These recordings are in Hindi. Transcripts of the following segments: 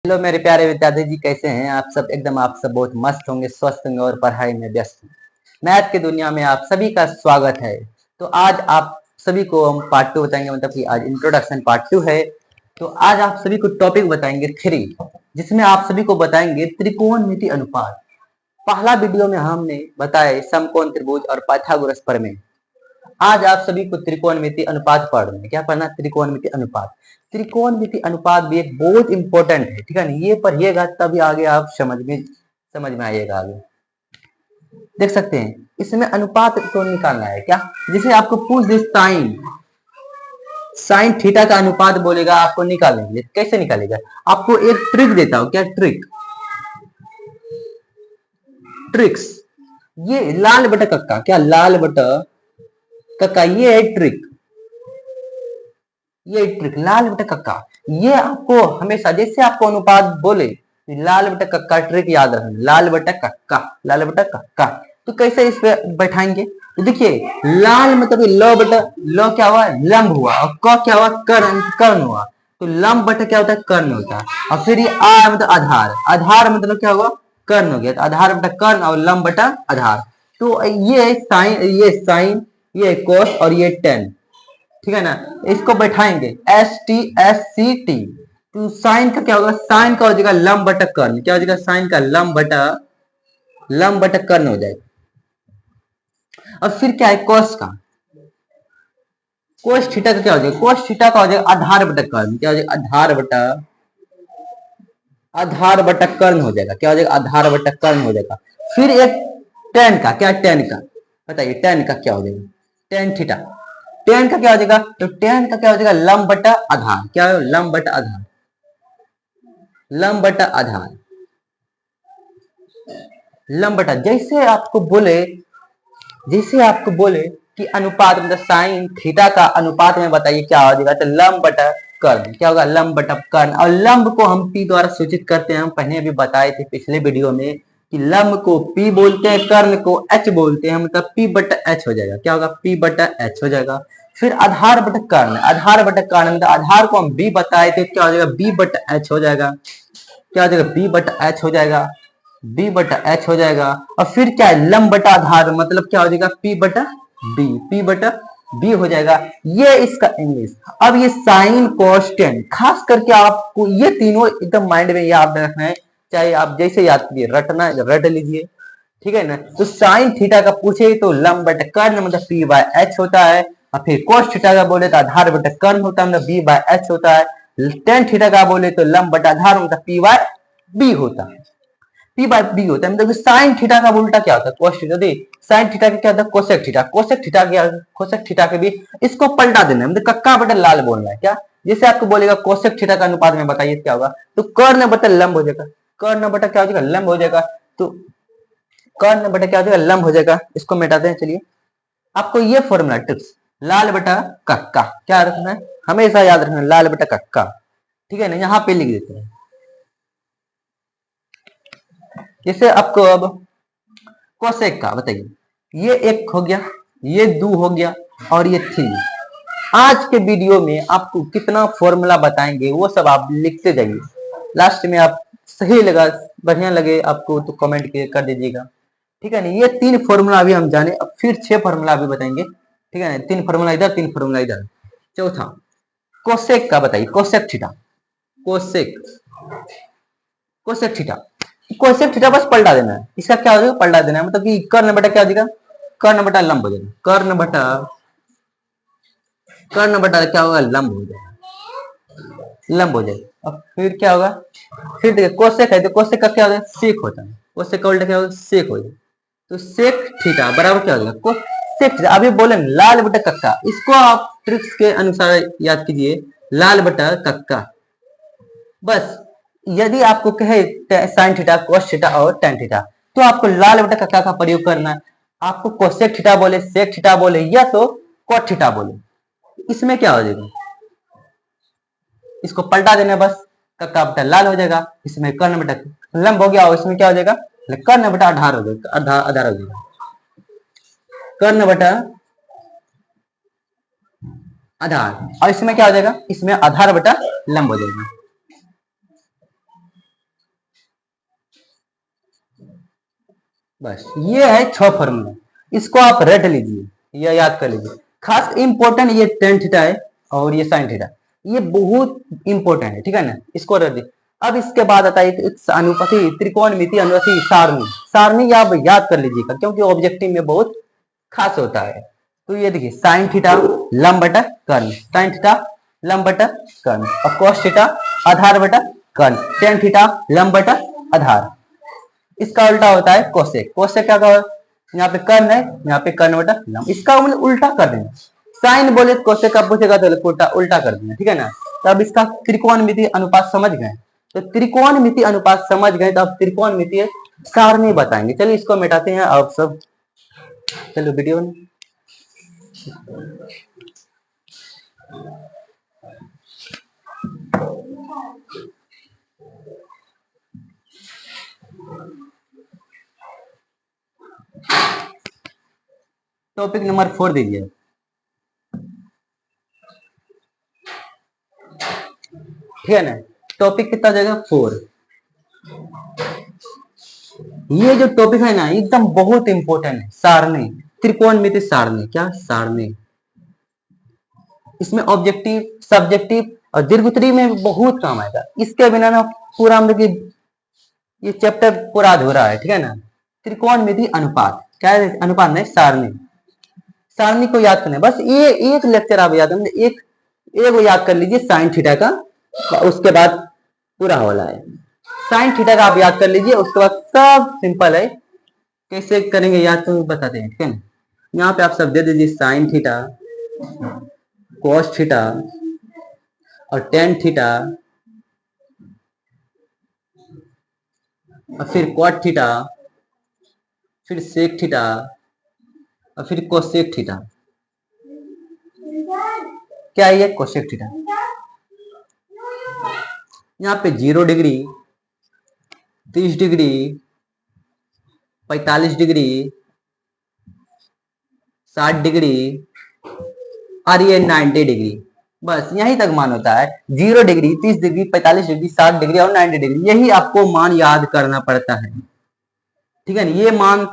हेलो मेरे प्यारे विद्यार्थी जी, कैसे हैं आप सब? एकदम आप सब बहुत मस्त होंगे, स्वस्थ होंगे और पढ़ाई में व्यस्त होंगे। मैथ की दुनिया में आप सभी का स्वागत है। तो आज आप सभी को हम पार्ट 2 बताएंगे, मतलब कि आज इंट्रोडक्शन पार्ट 2 है। तो आज आप सभी को टॉपिक बताएंगे 3, जिसमें आप सभी को बताएंगे त्रिकोणमिति अनुपात। पहला वीडियो में हमने बताया समकोण त्रिभुज और पाइथागोरस प्रमेय। आज आप सभी को त्रिकोणमिति अनुपात पढ़ना है। क्या पढ़ना? त्रिकोणमिति अनुपात। त्रिकोणमिति अनुपात भी एक बहुत इंपॉर्टेंट है, ठीक है ना? ये पढ़िएगा तभी आगे आप समझ में आइएगा आगे। देख सकते हैं इसमें अनुपात को निकालना है। क्या? जैसे आपको पूछ दे साइन थीटा का अनुपात बोलेगा, आपको निकालेंगे। कैसे निकालेगा? आपको एक ट्रिक देता हूं। क्या ट्रिक? ट्रिक्स। ये लाल बटा कक्का, क्या लाल बटा कक्का, ये है ट्रिक। ये ट्रिक लाल बटा कक्का, ये आपको हमेशा जैसे आपको अनुपात बोले लाल बटा कक्का ट्रिक याद रखना। लाल बटा कक्का, लाल बटा कक्का। तो कैसे इस पे बैठाएंगे? तो देखिए लाल मतलब ल बटा ल क्या हुआ? लंब हुआ। और क क्या हुआ? कर्ण, कर्ण हुआ। तो लंब बटा क्या होता है? कर्ण होता है। और फिर ये आर मतलब आधार, आधार मतलब क्या हुआ? कर्ण हो गया। तो आधार बटा कर्ण और लंब बटा आधार। तो ये साइन, ये कोस और ये टेन, ठीक है ना? इसको बैठाएंगे ST तो साइन का क्या होगा? साइन का हो जाएगा लंब बटा कर्ण। क्या हो जाएगा? साइन का लंब बटा कर्ण हो जाएगा। और फिर क्या है? कोस का, कोस थीटा का क्या हो जाएगा? कोस थीटा का हो जाएगा आधार बटा कर्ण। क्या हो जाएगा? आधार बटा कर्ण हो जाएगा। क्या हो जाएगा? आधार बटा कर्ण हो जाएगा। फिर एक टेन का, क्या टेन का बताइए? टेन का क्या हो जाएगा? Tan theta. टेन का क्या हो जाएगा? तो टेन का क्या हो जाएगा? लंब बटा आधार। क्या है? लंब बटा आधार, लंब बटा आधार, लंब बटा। जैसे आपको बोले कि अनुपात मतलब साइन थीटा का अनुपात में बताइए क्या हो जाएगा? तो लंब बटा कर्ण। क्या होगा? लंब बटा कर्ण। और लंब को हम पी द्वारा सूचित करते हैं। हम पहले भी बताए थे पिछले वीडियो में कि लंब को पी बोलते हैं, कर्ण को एच बोलते हैं। मतलब पी बटा एच हो जाएगा। क्या होगा? पी बटा एच हो जाएगा। फिर आधार बटा कर्ण, आधार बटा कर्ण मतलब आधार को हम बी बताए थे। क्या हो जाएगा? बी बटा एच हो जाएगा। क्या हो जाएगा? बी बटा एच हो जाएगा, बी बटा एच हो जाएगा। और फिर क्या है? लंब बटा आधार मतलब क्या हो जाएगा? पी बटा बी, पी बटा बी हो जाएगा। ये इसका इंग्लिश। अब ये साइन कोस टेन, खास करके आपको ये तीनों एकदम माइंड में याद रखना है। चाहे आप जैसे याद कीजिए, रटना रट लीजिए, ठीक है ना? तो साइन थीटा का पूछे तो लंब बटा कर्ण मतलब पी बाय एच होता है। और फिर कोस थीटा का बोले तो आधार बटा कर्ण होता है, मतलब बी बाय एच होता है। टेन थीटा का बोले तो लंब बटा आधार मतलब पी बाय बी होता है। पी बाय बी होता है। मतलब साइन थीटा का उल्टा क्या होता है? Cos theta. साइन थीटा का क्या होता है? Cosec theta. कोसेक थीटा क्या? कोसेक थीटा के भी इसको पलटा देना है, मतलब कक्का बटा लाल बोलना है। क्या? जैसे आपको बोलेगा कोसेक थीटा का अनुपात में बताइए क्या होगा? तो कर्ण बटा लंब हो जाएगा। कर्ण बटा क्या हो जाएगा? लंब हो जाएगा। तो कर्ण बटा क्या हो जाएगा? लंब हो जाएगा। इसको मिटाते हैं। चलिए आपको ये फॉर्मूला ट्रिक्स, लाल बटा कक्का क्या रखना है? हमेशा याद रखना, लाल बटा कक्का, ठीक है ना? यहाँ पे लिख देते हैं। जैसे आपको अब कोसेक का बताइए, ये एक हो गया, ये 2 हो गया और ये 3। आज के वीडियो में आपको कितना फॉर्मूला बताएंगे वो सब आप लिखते जाइए। लास्ट में आप सही लगा, बढ़िया लगे आपको तो कमेंट कर दीजिएगा, ठीक है ना? ये 3 फॉर्मूला अभी हम जाने, अब फिर 6 फॉर्मूला अभी बताएंगे, ठीक है ना? 3 फॉर्मूला इधर, 3 फॉर्मूला इधर। चौथा कोसेक का बताइए, cosec theta, cosec cosec theta. Cosec theta बस पलटा देना है। इसका क्या हो जाएगा? पलटा देना है, मतलब कि कर्ण बटा क्या हो जाएगा? कर्ण बटा लंब हो जाएगा। कर्ण बटा क्या होगा? लंब हो जाएगा, लंब हो जाएगा। अब फिर क्या होगा? फिर देखिए कोसेक है तो कोसेक का क्या होता है? सेक होता है। कोसेक का उल्टा क्या होगा? सेक हो जाएगा। तो सेक थीटा बराबर क्या हो जाएगा? Cosec theta. अभी बोले लाल बटा कक्का, इसको आप ट्रिक्स के अनुसार याद कीजिए, लाल बटा कक्का। बस यदि आपको कहे साइन थीटा, कोस थीटा और टेन थीटा, तो आपको लाल बटा कक्का का प्रयोग करना है। आपको कोसेक थीटा बोले, सेक थीटा बोले या तो कोट थीटा बोले, इसमें क्या हो जाएगा? इसको पलटा देना बस, कक्का बटा लाल हो जाएगा। इसमें कर्ण बटा लंब हो गया और इसमें क्या हो जाएगा? कर्ण बटा आधार हो जाएगा, आधार हो जाएगा। कर्ण बटा आधार। और इसमें क्या हो जाएगा? इसमें आधार बटा लंब हो जाएगा। बस ये है 6 फॉर्मूला, इसको आप रट लीजिए या याद कर लीजिए। खास इंपॉर्टेंट ये टेन थीटा है और ये साइन थीटा, ये बहुत इंपॉर्टेंट है, ठीक है ना, इसको रट दी। अब इसके बाद आता है अनुपाति त्रिकोणमिति अनुपाति सारणी। सारणी आप याद कर लीजिएगा क्योंकि ऑब्जेक्टिव में बहुत खास होता है। तो ये देखिए साइन थीटा लंब बटा कर्ण, साइन थीटा लंब बटा कर्ण, और कॉस थीटा आधार बटा कर्ण, टेन थीटा लंब बटा आधार। इसका उल्टा होता है कोसेक। कोसेक क्या कहो, यहाँ पे कर्ण है, यहाँ पे कर्ण बटा लंब, इसका मतलब उल्टा कर देना। साइन बोले तो कोसेक का पूछेगा तो उल्टा उल्टा कर देना, ठीक है ना। तो अब इसका त्रिकोणमिति अनुपात समझ गए, तो त्रिकोणमिति अनुपात समझ गए, तो अब त्रिकोणमिति सारणी बताएंगे। चलिए इसको मिटाते हैं आप सब, चलो वीडियो में। टॉपिक नंबर 4 दीजिए, ठीक है ना। टॉपिक कितना जगह 4। ये जो टॉपिक है ना एकदम बहुत इंपॉर्टेंट है, सारणी, त्रिकोणमिति सारणी। क्या सारणी, इसमें ऑब्जेक्टिव सब्जेक्टिव और दीर्घोत्तरी में बहुत काम आएगा। इसके बिना ना पूरा हम लोग ये चैप्टर पूरा अधूरा है, ठीक है ना। त्रिकोणमिति अनुपात, क्या है अनुपात नहीं सारणी। सारणी को याद करना है, बस ये एक लेक्चर आप याद करें, एक याद कर लीजिए साइन थीटा का, उसके बाद पूरा वाला है। साइन थीटा का आप याद कर लीजिए, उसके बाद सब सिंपल है, कैसे करेंगे याद तो बताते हैं, ठीक है ना। यहाँ पे आप सब दे दीजिए साइन थीटा, कोस थीटा और टेन थीटा, और फिर कॉट थीटा, फिर सेक थीटा और फिर कोसेक थीटा। क्या है ये कोसेक थीटा। यहाँ पे 0 डिग्री, 30 डिग्री, 45 डिग्री, 60 डिग्री और ये 90 डिग्री, बस यहीं तक मान होता है। 0 डिग्री, 30 डिग्री, 45 डिग्री, 60 डिग्री और 90 डिग्री, यही आपको मान याद करना पड़ता है, ठीक है ना। ये मान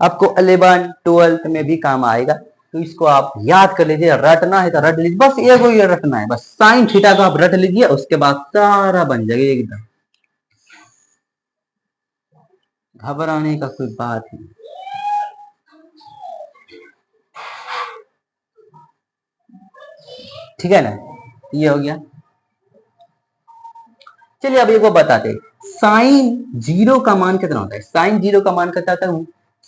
आपको 11 12 में भी काम आएगा, तो इसको आप याद कर लीजिए। रटना है तो रट लीजिए, बस एगो ये रटना है, बस साइन थीटा को आप रट लीजिए, उसके बाद सारा बन जाएगा एकदम, घबराने का कोई बात नहीं। ठीक है ना, ये हो गया। चलिए अब एक बताते, साइन 0 का मान कितना होता है। साइन 0 का मान कितना होता है,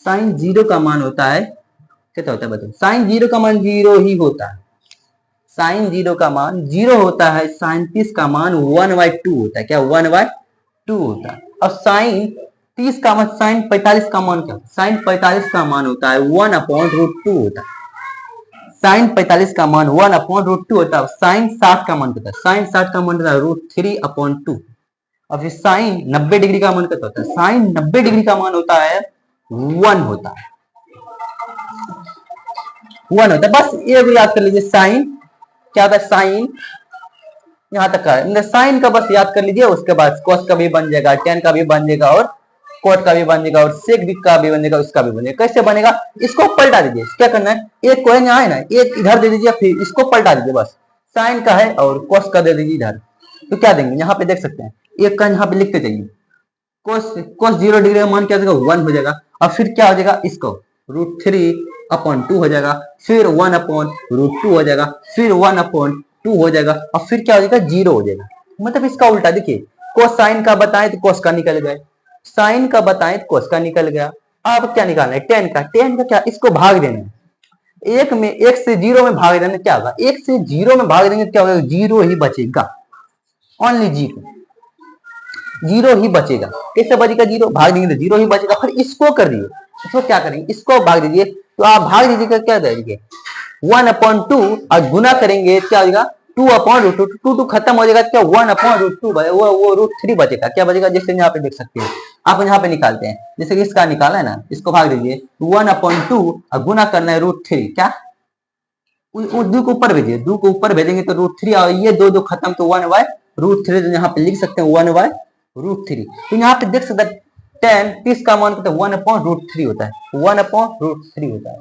साइन 0 का मान होता है कितना होता है बताओ। साइन 0 का मान 0 ही होता है, साइन 0 का मान 0 होता है। साइन 30 का मान 1/2 होता है, क्या 1/2 होता है। और साइन 30 का मान, साइन 45 का मान क्या, साइन 45 का मान होता है 1/√2 होता है। साइन 45 का मान 1/√2 होता है। साइन 60 का मान कितना है, साइन 60 का मान होता है √3/2। और फिर साइन 90 डिग्री का मान कितना होता है, साइन 90 डिग्री का मान होता है 1 होता है, 1 होता है। बस ये भी याद कर लीजिए, साइन क्या होता है, साइन यहां तक का साइन का बस याद कर लीजिए, उसके बाद कॉस का भी बन जाएगा, टेन का भी बन जाएगा और कोट का भी बन जाएगा और सेक का भी बन जाएगा, उसका भी बन जाएगा। कैसे बनेगा, इसको पलटा दीजिए। क्या करना है, एक कोइन यहाँ है ना, एक इधर दे दीजिए, फिर इसको पलटा दीजिए, बस साइन का है और कोस का दे दीजिए इधर। तो क्या देंगे, यहाँ पे देख सकते हैं, एक का यहाँ पे लिखते जाइए, कोस कोस 0 डिग्री का मान क्या हो जाएगा 1 हो जाएगा। और फिर क्या हो जाएगा, इसको √3/2 हो जाएगा, फिर 1/√2 हो जाएगा, फिर 1/2 हो जाएगा, और फिर क्या हो जाएगा 0 हो जाएगा। मतलब इसका उल्टा देखिए, कोसाइन का बताएं तो कोस का निकल गए, साइन का बताएं तो कोस का निकल गया। अब क्या निकालना है, टेन का। टेन का क्या, इसको भाग देना है, एक से 0 में भाग देना, क्या होगा, 1 से 0 में भाग देंगे क्या होगा, 0 ही बचेगा, ओनली 0 ही बचेगा। कैसे बचेगा, 0 भाग देंगे तो 0 ही बचेगा। फिर इसको कर दिए, इसको क्या करेंगे, इसको भाग दीजिए, तो आप भाग दीजिएगा क्या देंगे 1/2 और गुना करेंगे क्या हो जाएगा 2/√2, 2 खत्म हो जाएगा, क्या 1/√2 वो √3 बचेगा। क्या बचेगा, जैसे यहाँ पे देख सकते हैं, आप यहाँ पे निकालते हैं, जैसे कि इसका निकाला है ना, इसको भाग दीजिए 1/2 और गुना करना है √3, क्या 2 को ऊपर भेजिए, 2 को ऊपर भेजेंगे तो √3 और ये 2 खत्म तो 1/√3, यहाँ पे लिख सकते हैं 1/√3। तो यहाँ पे देख सकते हैं 10 30 का मान कितना 1/√3 होता है, 1/√3 होता है,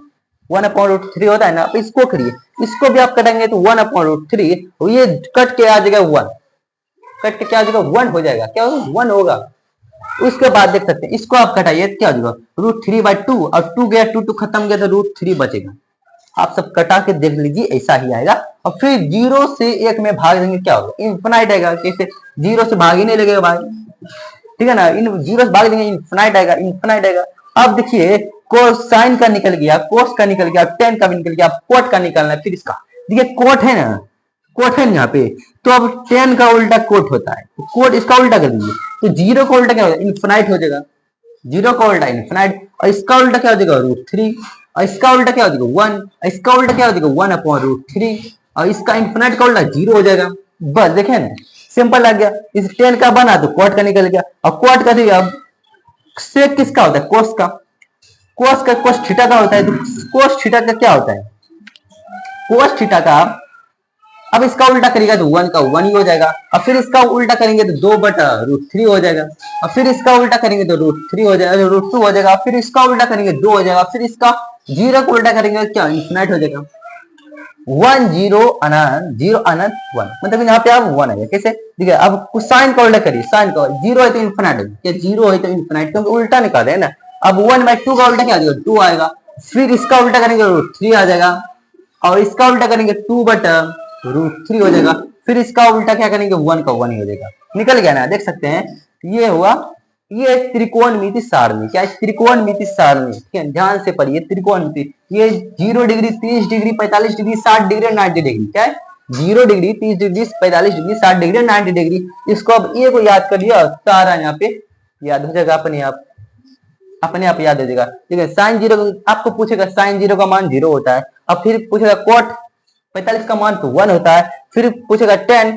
1/√3 होता है ना। अब इसको करिए, इसको भी आप कटेंगे तो 1/√3, ये कट के आ जाएगा 1, कट के क्या आ जाएगा 1 हो जाएगा, क्या होगा 1 होगा। उसके बाद देख सकते हैं इसको आप कटाइए क्या हो जाएगा √3/2, और 2 गया 2 खत्म गया तो √3 बचेगा। आप सब कटा के देख लीजिए, ऐसा ही आएगा। और फिर 0 से 1 में भाग देंगे क्या होगा, इनफिनाइट आएगा। कैसे 0 से भाग ही नहीं लगेगा भाई, ठीक है ना, इन 0 से भाग देंगे इनफिनाइट आएगा, इनफिनाइट आएगा। अब देखिए कोसाइन का निकल गया, कोस का निकल गया, टेन का भी निकल गया, कोट का निकालना है। फिर इसका देखिए कोट है ना, कोट है यहाँ पे, तो अब 10 का उल्टा कोट होता है, तो कोट इसका उल्टा कर दीजिए, तो 0 का उल्टा क्या होगा इनफिनाइट हो जाएगा, 0 का उल्टा इनफिनाइट, और इसका उल्टा क्या हो जाएगा √3, और इसका उल्टा क्या हो जाएगा 1, इसका उल्टा क्या हो जाएगा 1/√3, और इसका इनफिनाइट का उल्टा 0 हो जाएगा। बस देखे ना, सिंपल लग गया। इस 10 का बना तो कोट का निकल गया, और कोट का दिया सेक किसका होता है कोस का, कोस का कोस थीटा का होता है, तो कोस थीटा का क्या होता है कोस थीटा का। अब इसका उल्टा करेगा तो 1 का 1 ही हो जाएगा, और फिर इसका उल्टा करेंगे तो 2/√3 हो जाएगा, और फिर इसका उल्टा करेंगे तो √3 हो जाएगा, √2 हो जाएगा, फिर इसका उल्टा करेंगे 2 हो जाएगा, फिर इसका 0 को उल्टा करेंगे क्या इनफिनाइट हो जाएगा। 1 0 अनंत 0 अनंत 1, मतलब यहाँ पे अब 1 आएगा। कैसे देखिए, अब कुछ साइन का उल्टा करिए, साइन का 0 है तो इनफिनाइट है, क्या 0 है तो इनफिनाइट, क्योंकि उल्टा निकाले है ना। अब 1/2 का उल्टा क्या आ जाएगा 2 आएगा, फिर इसका उल्टा करेंगे √3 आ जाएगा, और इसका उल्टा करेंगे 2/√3 हो जाएगा, फिर इसका उल्टा क्या करेंगे 1 का 1 ही हो जाएगा। निकल गया ना, देख सकते हैं ये हुआ, ये त्रिकोणमिति सारणी, क्या त्रिकोणमिति सारणी, ठीक है, ध्यान से पढ़िए त्रिकोणमिति। ये 0 degree 30 degree 45 degree 60 degree 90 degree, क्या है 0 degree 30 degree 45 degree 60 degree 90 degree. इसको अब ए को याद कर लिया, सारा यहाँ पे याद हो जाएगा, अपने आप याद हो जाएगा। ठीक है, साइन 0 आपको पूछेगा, साइन 0 का मान 0 होता है, अब फिर पूछेगा कोट 45 का मान तो 1 होता है, फिर पूछेगा 10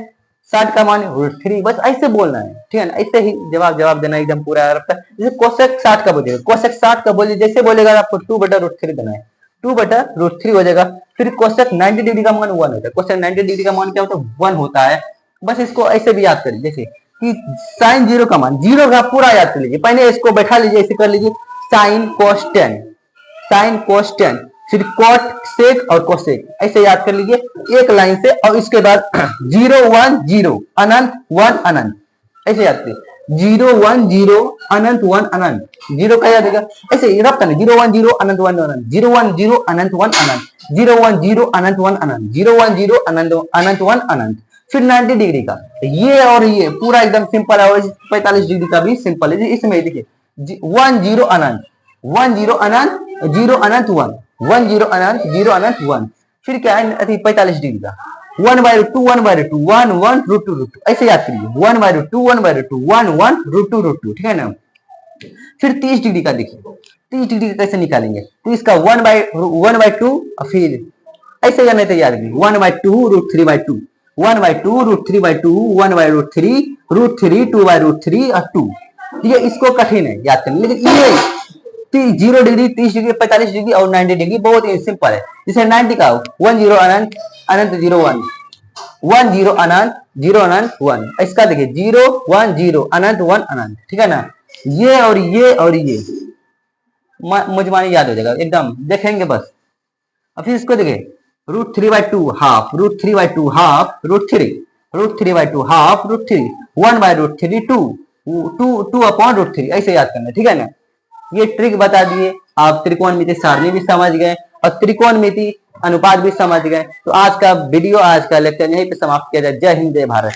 60 का मान √3, बस ऐसे बोलना है, ठीक है ना, ऐसे ही जवाब देना एकदम पूरा रहता है। जैसे कोसेक 60 का बोलिएगा, कोसेक 60 का बोलिए, जैसे बोलेगा आपको 2/√3 देना है, 2/√3 हो जाएगा। फिर कोसेक 90 डिग्री का मान 1 होता है, कोसेक 90 डिग्री का मान क्या होता है 1 होता है। बस इसको ऐसे भी याद करिए, जैसे कि साइन 0 का मान 0 का पूरा याद कर लीजिए, पहले इसको बैठा लीजिए, ऐसे कर लीजिए साइन कोस 10, साइन कोस 10, फिर कॉट सेक और कोसेक, ऐसे याद कर लीजिए एक लाइन से। और इसके बाद 0 1 0 अनंत 1 अनंत, ऐसे याद करिए 0 1 0 अनंत 1 अनंत, 0 का याद है ऐसे रब करना 0 1 0 अनंत 1 अनंत, 0 1 0 अनंत 1 अनंत, 0 1 0 अनंत 1 अनंत, 0 1 0 अनंत 1 अनंत। फिर 90 डिग्री का ये और ये पूरा एकदम सिंपल है, और 45 डिग्री का भी सिंपल है। इसमें देखिए 1 0 अनंत 1 0 अनंत 0 अनंत 1 1 0 अनंत 0 अनंत 1, फिर क्या है 45 डिग्री का 1/2 1/2 1 1 √2 ऐसे याद करिए 1/2 1/2 1 1 √2, ठीक है ना। फिर 30 डिग्री का देखिए, 30 डिग्री का कैसे निकालेंगे, तो इसका 1/2 फिर ऐसे करने तो याद करिए 1/2 √3/2 1/2 √3/2 1/√3 √3 2/√3 और 2। ठीक है, इसको कठिन है याद करना, लेकिन ये 0 डिग्री 30 डिग्री 45 डिग्री और 90 डिग्री बहुत ही सिंपल है। जैसे 90 का 1 0 अनंत अनंत 0 1 1 0 अनंत 0 अनंत 1, इसका देखिए 0 1 0 अनंत 1 अनंत, ठीक है ना। ये और ये मुझे याद हो जाएगा एकदम, देखेंगे बस। अब फिर इसको देखिए √3/2 हाफ √3/2 हाफ √3 √3/2 हाफ √3 1/√3 2/√3 ऐसे याद करना, ठीक है ना। ये ट्रिक बता दिए, आप त्रिकोणमिति सारणी भी समझ गए और त्रिकोणमिति अनुपात भी समझ गए। तो आज का वीडियो, आज का लेक्चर यहीं पे समाप्त किया जाए। जय हिंद जय भारत।